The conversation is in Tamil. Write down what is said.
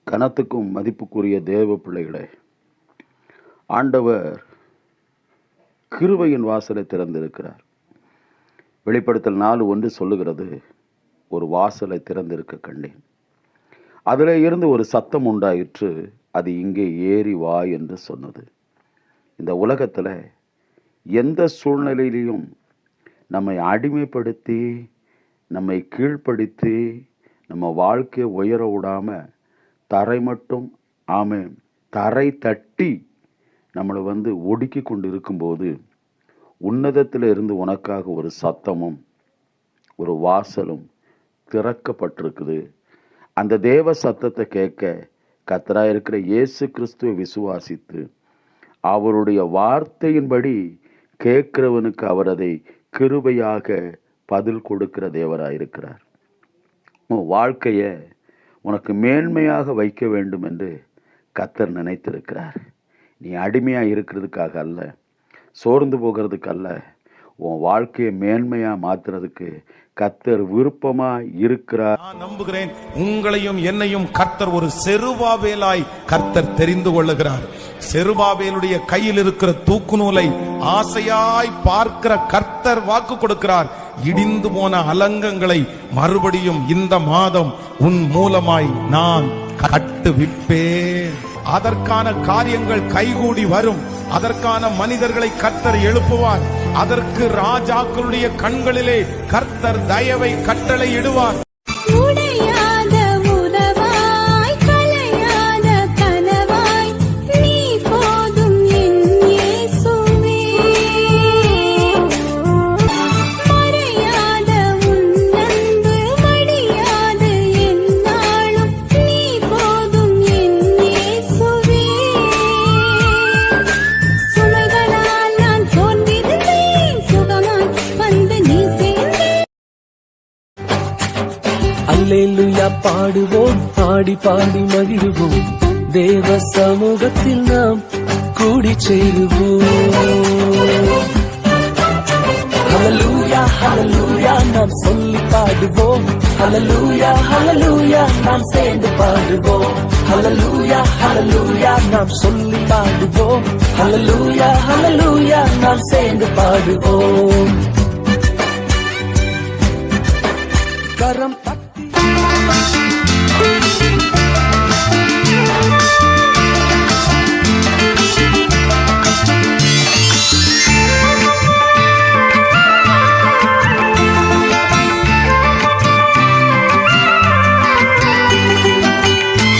கனத்துக்கும் மதிப்புக்குரிய தேவ பிள்ளைகளே, ஆண்டவர் கிருபையின் வாசலை திறந்திருக்கிறார். வெளிப்படுத்தல் 4:1 சொல்லுகிறது, ஒரு வாசலை திறந்திருக்க கண்டேன். அதில் இருந்து ஒரு சத்தம் உண்டாயிற்று, அது இங்கே ஏறி வா என்று சொன்னது. இந்த உலகத்தில் எந்த சூழ்நிலையிலையும் நம்மை அடிமைப்படுத்தி, நம்மை கீழ்ப்படுத்தி, நம்ம வாழ்க்கையை உயர விடாம தரை மட்டும் தரை தட்டி நம்மளை ஒடுக்கி கொண்டு இருக்கும்போது, உன்னதத்தில் இருந்து உனக்காக ஒரு சத்தமும் ஒரு வாசலும் திறக்கப்பட்டிருக்குது. அந்த தேவ சத்தத்தை கேட்க கர்த்தராய் இருக்கிற இயேசு கிறிஸ்துவை விசுவாசித்து அவருடைய வார்த்தையின்படி கேட்கிறவனுக்கு அவர் அதை கிருபையாக பதில் கொடுக்கிற தேவராயிருக்கிறார். உன் வாழ்க்கையை உனக்கு மேன்மையாக வைக்க வேண்டும் என்று கர்த்தர் நினைத்திருக்கிறார். நீ அடிமையாக இருக்கிறதுக்காக அல்ல, சோர்ந்து போகிறதுக்கு அல்ல, உன் வாழ்க்கையை மேன்மையா மாத்துறதுக்கு கர்த்தர் விருப்பமா இருக்கிறார். நான் நம்புகிறேன், உங்களையும் என்னையும் கர்த்தர் ஒரு செருபாபேலாய் கர்த்தர் தெரிந்து கொள்ளுகிறார். செருபாபேலுடைய கையில் இருக்கிற தூக்கு நூலை ஆசையாய் பார்க்கிற கர்த்தர் வாக்கு கொடுக்கிறார். இடிந்து போன அலங்கங்களை மறுபடியும் இந்த மாதம் உன் மூலமாய் நான் கட்டுவிப்பேன். அதற்கான காரியங்கள் கைகூடி வரும். அதற்கான மனிதர்களை கர்த்தர் எழுப்புவார். அதற்கு ராஜாக்களுடைய கண்களிலே கர்த்தர் தயவை கட்டளை இடுவார். அல்லேலூயா பாடுவோம், பாடி பாடி மகிழ்வோம், தேவ சமூகத்தில் நாம் கூடி சேருவோம். ஹல்லேலூயா ஹல்லேலூயா நாம் சொல்லி பாடுவோம், ஹல்லேலூயா ஹல்லேலூயா நாம் சேர்ந்து பாடுவோம், ஹல்லேலூயா ஹல்லேலூயா நாம் சொல்லி பாடுவோம், ஹல்லேலூயா ஹல்லேலூயா நாம் சேர்ந்து பாடுவோம். கரம் தட்டி